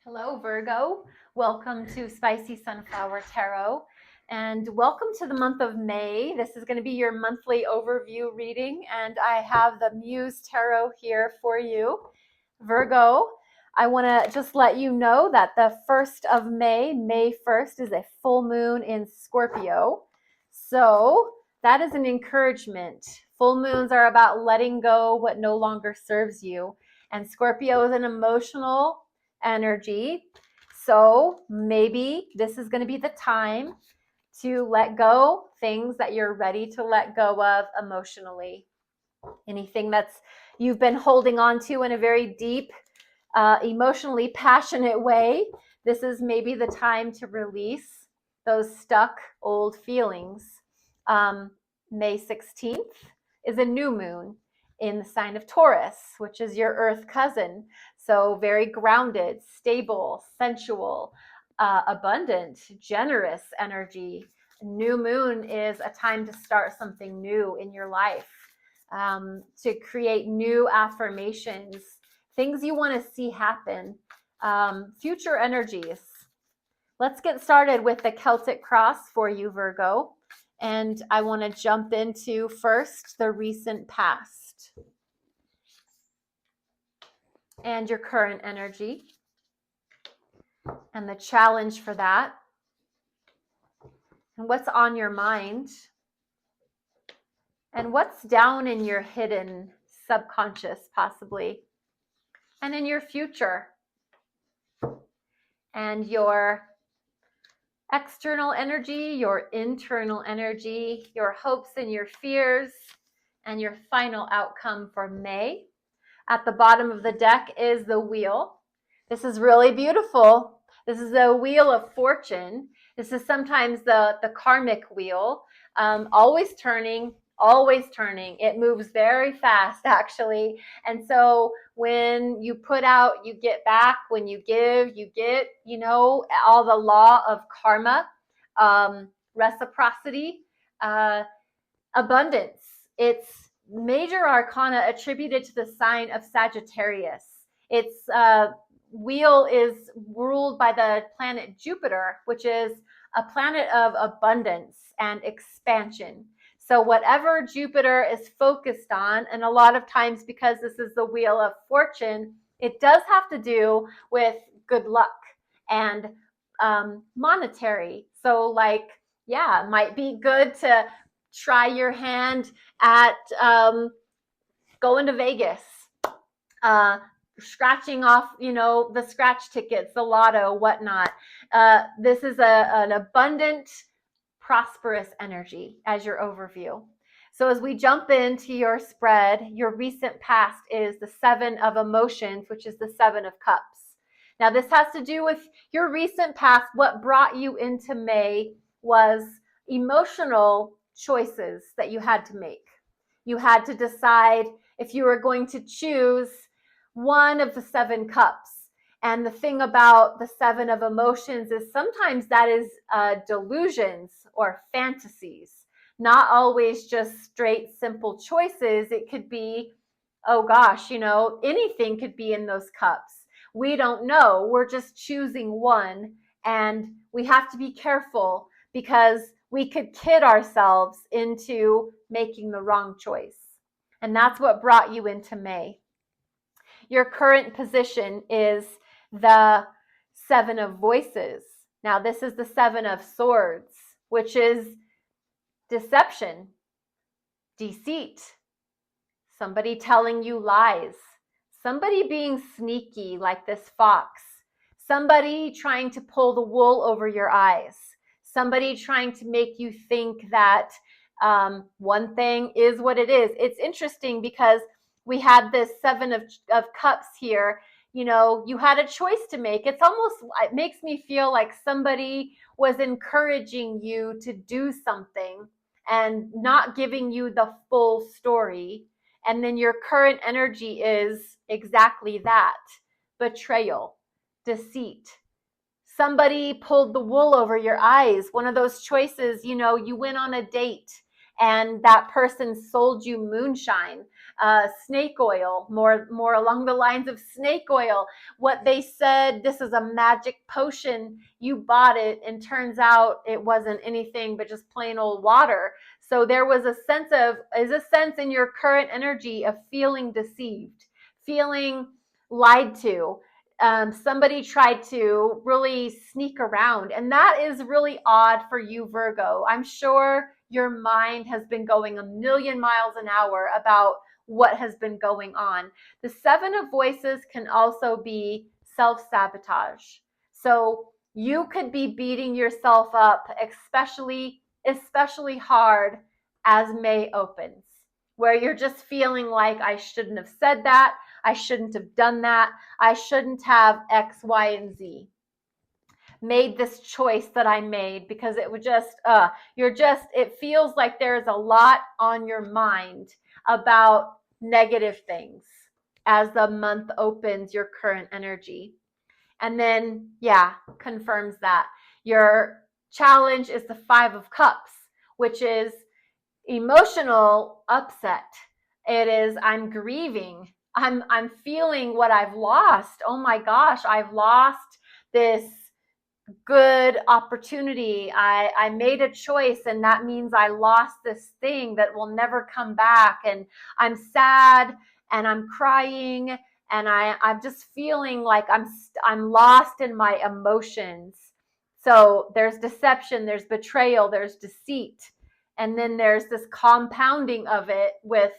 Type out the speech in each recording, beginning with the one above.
Hello, Virgo. Welcome to Spicy Sunflower Tarot, and welcome to the month of May. This is going to be your monthly overview reading, and I have the MUSE Tarot here for you. Virgo, I want to just let you know that the 1st of May, May 1st, is a full moon in Scorpio. So that is an encouragement. Full moons are about letting go what no longer serves you, and Scorpio is an emotional energy. So maybe this is going to be the time to let go things that you're ready to let go of emotionally. Anything that's you've been holding on to in a very deep, emotionally passionate way, this is maybe the time to release those stuck old feelings. May 16th is a new moon in the sign of Taurus, which is your earth cousin. So very grounded, stable, sensual, abundant, generous energy. New moon is a time to start something new in your life, to create new affirmations, things you want to see happen, future energies. Let's get started with the Celtic cross for you, Virgo. And I want to jump into first the recent past and your current energy and the challenge for that and what's on your mind and what's down in your hidden subconscious possibly and in your future and your external energy, your internal energy, your hopes and your fears, and your final outcome for May. At the bottom of the deck is the wheel. This is really beautiful. This is the wheel of fortune. This is sometimes the karmic wheel, always turning, always turning. It moves very fast, actually. And so when you put out, you get back. When you give, you get, all the law of karma, reciprocity, abundance. It's major arcana attributed to the sign of Sagittarius. Its wheel is ruled by the planet Jupiter, which is a planet of abundance and expansion. So whatever Jupiter is focused on, and a lot of times because this is the wheel of fortune, it does have to do with good luck and monetary. So it might be good to try your hand at going to Vegas, scratching off, the scratch tickets, the lotto, whatnot. This is an abundant, prosperous energy as your overview. So as we jump into your spread, your recent past is the 7 of emotions, which is the 7 of cups. Now this has to do with your recent past. What brought you into May was emotional choices that you had to make. You had to decide if you were going to choose one of the 7 cups. And the thing about the 7 of emotions is sometimes that is delusions or fantasies, not always just straight, simple choices. It could be, oh gosh, anything could be in those cups. We don't know. We're just choosing one, and we have to be careful because we could kid ourselves into making the wrong choice. And that's what brought you into May. Your current position is the 7 of voices. Now, this is the 7 of swords, which is deception, deceit, somebody telling you lies, somebody being sneaky like this fox, somebody trying to pull the wool over your eyes, somebody trying to make you think that one thing is what it is. It's interesting because we had this 7 of cups here. You had a choice to make. It makes me feel like somebody was encouraging you to do something and not giving you the full story. And then your current energy is exactly that: betrayal, deceit. Somebody pulled the wool over your eyes. One of those choices, you went on a date and that person sold you moonshine, snake oil, more along the lines of snake oil. What they said, this is a magic potion, you bought it, and turns out it wasn't anything but just plain old water. So there was a sense in your current energy of feeling deceived, feeling lied to. Somebody tried to really sneak around, and that is really odd for you, Virgo. I'm sure your mind has been going a million miles an hour about what has been going on. The Seven of Voices can also be self-sabotage. So you could be beating yourself up, especially hard as May opens, where you're just feeling like, I shouldn't have said that, I shouldn't have done that, I shouldn't have X, Y, and Z made this choice that I made, because it would just, it feels like there's a lot on your mind about negative things as the month opens your current energy. And then, yeah, confirms that. Your challenge is the Five of Cups, which is emotional upset. It is, I'm grieving. I'm feeling what I've lost. Oh my gosh, I've lost this good opportunity. I made a choice, and that means I lost this thing that will never come back. And I'm sad, and I'm crying, and I'm just feeling like I'm lost in my emotions. So there's deception, there's betrayal, there's deceit. And then there's this compounding of it with,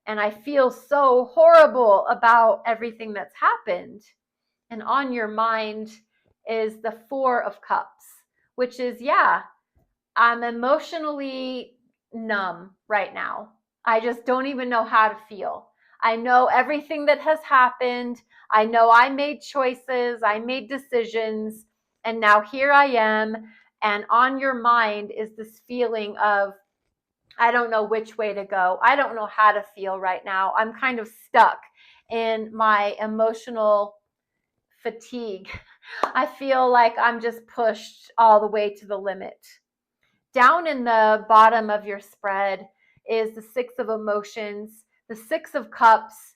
and I feel so horrible about everything that's happened. And on your mind is the Four of Cups, which is, yeah, I'm emotionally numb right now. I just don't even know how to feel. I know everything that has happened. I know I made choices, I made decisions, and now here I am. And on your mind is this feeling of, I don't know which way to go. I don't know how to feel right now. I'm kind of stuck in my emotional fatigue. I feel like I'm just pushed all the way to the limit. Down in the bottom of your spread is the Six of Emotions, the Six of Cups.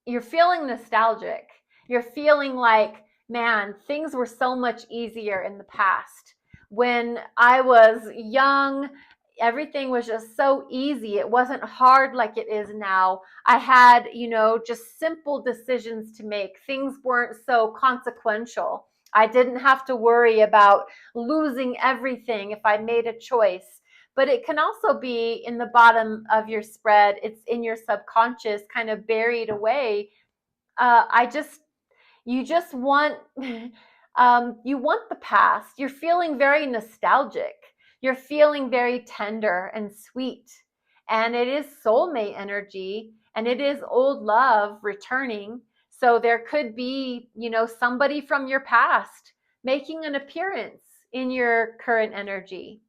You're feeling nostalgic. You're feeling like, man, things were so much easier in the past. When I was young, everything was just so easy. It wasn't hard like it is now. I had, just simple decisions to make. Things weren't so consequential. I didn't have to worry about losing everything if I made a choice. But it can also be in the bottom of your spread. It's in your subconscious, kind of buried away. You just want, you want the past. You're feeling very nostalgic. You're feeling very tender and sweet. And it is soulmate energy, and it is old love returning. So there could be, somebody from your past making an appearance in your current energy.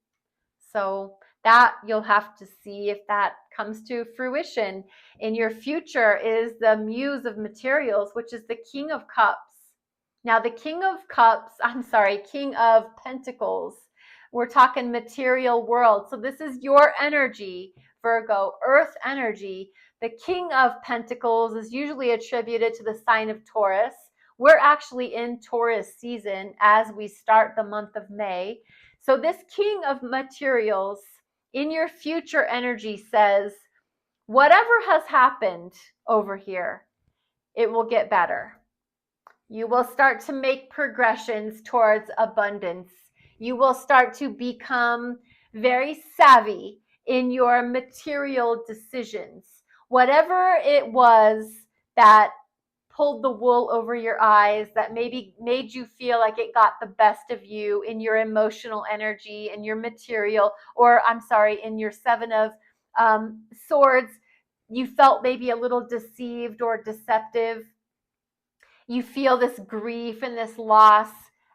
So that you'll have to see if that comes to fruition. In your future is the Muse of Materials, which is the King of Cups. Now, the King of Pentacles, we're talking material world. So this is your energy, Virgo, earth energy. The King of Pentacles is usually attributed to the sign of Taurus. We're actually in Taurus season as we start the month of May. So this King of Materials in your future energy says, whatever has happened over here, it will get better. You will start to make progressions towards abundance. You will start to become very savvy in your material decisions. Whatever it was that pulled the wool over your eyes, that maybe made you feel like it got the best of you in your emotional energy and your material, or in your Seven of Swords, you felt maybe a little deceived or deceptive. You feel this grief and this loss.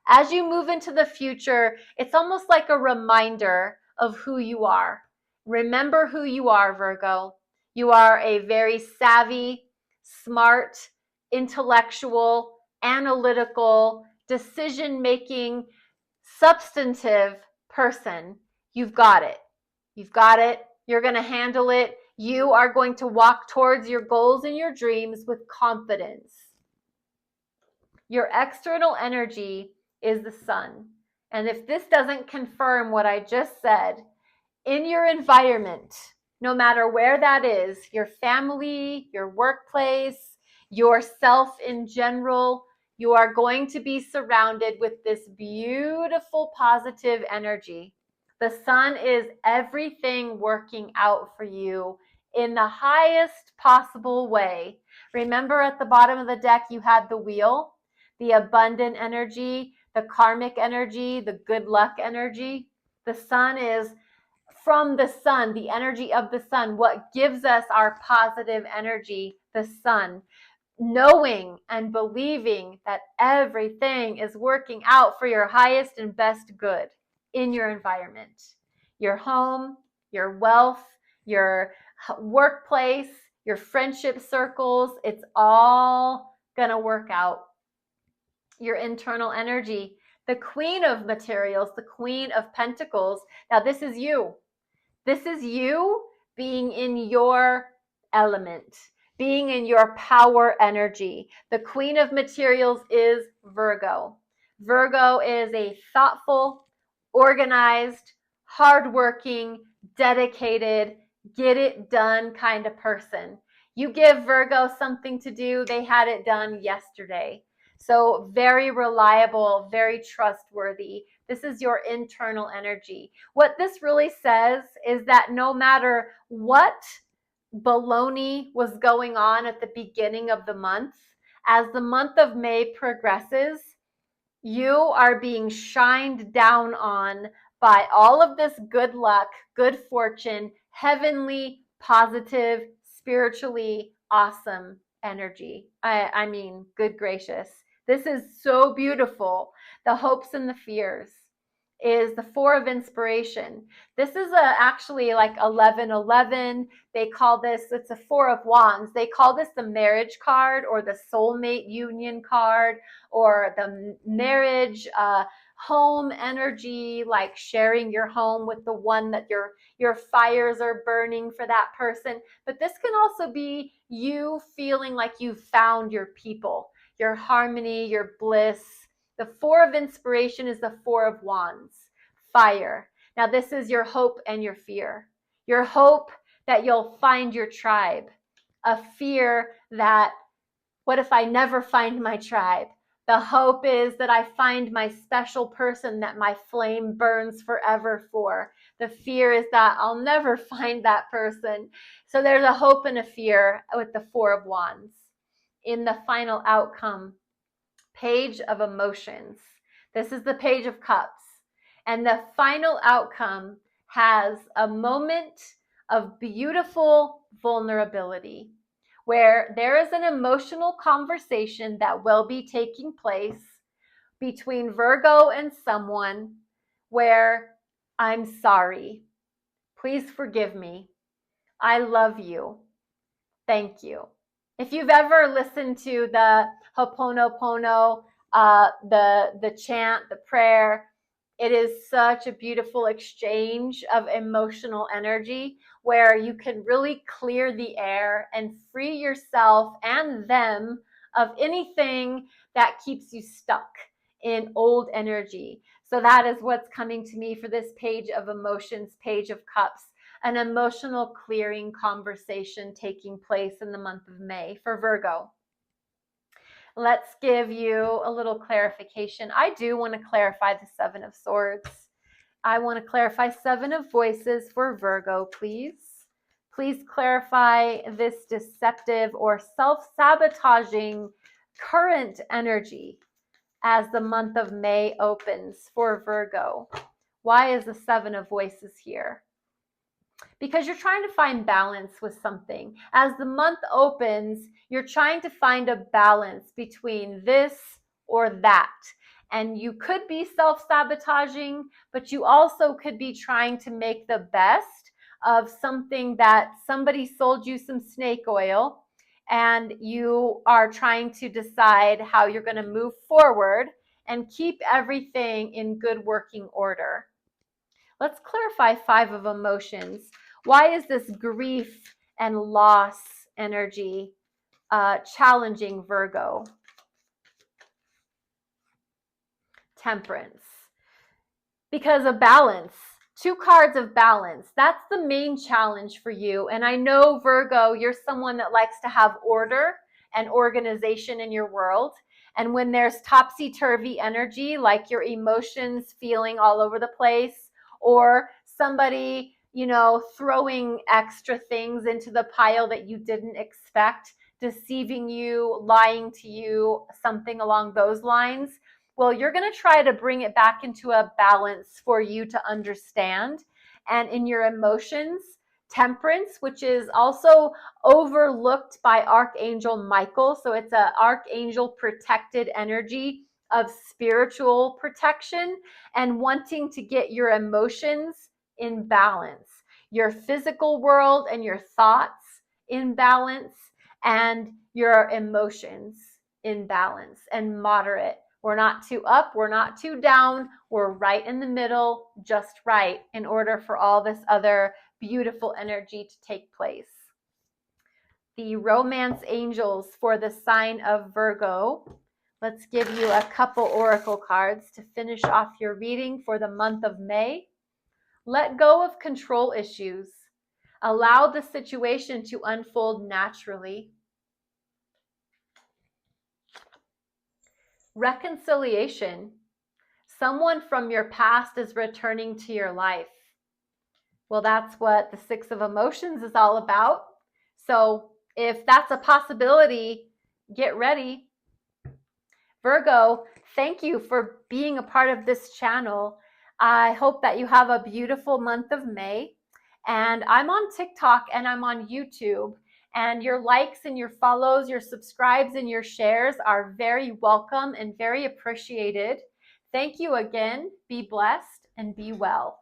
As you move into the future, it's almost like a reminder of who you are. Remember who you are, Virgo. You are a very savvy, smart, intellectual, analytical, decision-making, substantive person. You've got it. You've got it. You're going to handle it. You are going to walk towards your goals and your dreams with confidence. Your external energy is the sun. And if this doesn't confirm what I just said, in your environment, no matter where that is, your family, your workplace, yourself in general, you are going to be surrounded with this beautiful positive energy. The sun is everything working out for you in the highest possible way. Remember at the bottom of the deck, you had the wheel, the abundant energy, the karmic energy, the good luck energy. The sun is from the sun, the energy of the sun, what gives us our positive energy, the sun. Knowing and believing that everything is working out for your highest and best good in your environment, your home, your wealth, your workplace, your friendship circles, it's all gonna work out. Your internal energy, the queen of materials, the queen of pentacles. Now this is you. This is you being in your element, being in your power energy. The queen of materials is Virgo. Virgo is a thoughtful, organized, hardworking, dedicated, get it done kind of person. You give Virgo something to do, they had it done yesterday. So very reliable, very trustworthy. This is your internal energy. What this really says is that no matter what baloney was going on at the beginning of the month, as the month of May progresses, you are being shined down on by all of this good luck, good fortune, heavenly, positive, spiritually awesome energy. I mean, good gracious. This is so beautiful. The hopes and the fears is the Four of Inspiration. This is actually like 1111. They call this, it's a Four of Wands. They call this the marriage card or the soulmate union card or the marriage home energy, like sharing your home with the one that your fires are burning for that person. But this can also be you feeling like you've found your people, your harmony, your bliss. The Four of Inspiration is the Four of Wands, fire. Now this is your hope and your fear. Your hope that you'll find your tribe. A fear that, what if I never find my tribe? The hope is that I find my special person that my flame burns forever for. The fear is that I'll never find that person. So there's a hope and a fear with the Four of Wands. In the final outcome, Page of Emotions. This is the Page of Cups. And the final outcome has a moment of beautiful vulnerability where there is an emotional conversation that will be taking place between Virgo and someone where I'm sorry. Please forgive me. I love you. Thank you. If you've ever listened to the Ho'oponopono, the chant, the prayer, it is such a beautiful exchange of emotional energy where you can really clear the air and free yourself and them of anything that keeps you stuck in old energy. So that is what's coming to me for this Page of Emotions, Page of Cups. An emotional clearing conversation taking place in the month of May for Virgo. Let's give you a little clarification. I do want to clarify the Seven of Swords. I want to clarify Seven of Voices for Virgo, please. Please clarify this deceptive or self-sabotaging current energy as the month of May opens for Virgo. Why is the Seven of Voices here? Because you're trying to find balance with something. As the month opens, you're trying to find a balance between this or that. And you could be self-sabotaging, but you also could be trying to make the best of something that somebody sold you some snake oil, and you are trying to decide how you're going to move forward and keep everything in good working order. Let's clarify Five of Emotions. Why is this grief and loss energy challenging Virgo? Temperance. Because of balance. 2 cards of balance. That's the main challenge for you. And I know, Virgo, you're someone that likes to have order and organization in your world. And when there's topsy-turvy energy, like your emotions feeling all over the place, or somebody, throwing extra things into the pile that you didn't expect, deceiving you, lying to you, something along those lines, well, you're going to try to bring it back into a balance for you to understand. And in your emotions, temperance, which is also overlooked by Archangel Michael. So it's an archangel protected energy of spiritual protection and wanting to get your emotions in balance, your physical world and your thoughts in balance, and your emotions in balance and moderate. We're not too up, we're not too down, we're right in the middle, just right, in order for all this other beautiful energy to take place. The romance angels for the sign of Virgo. Let's give you a couple oracle cards to finish off your reading for the month of May. Let go of control issues. Allow the situation to unfold naturally. Reconciliation. Someone from your past is returning to your life. Well, that's what the 6 of emotions is all about. So if that's a possibility, get ready. Virgo, thank you for being a part of this channel. I hope that you have a beautiful month of May. And I'm on TikTok and I'm on YouTube. And your likes and your follows, your subscribes and your shares are very welcome and very appreciated. Thank you again. Be blessed and be well.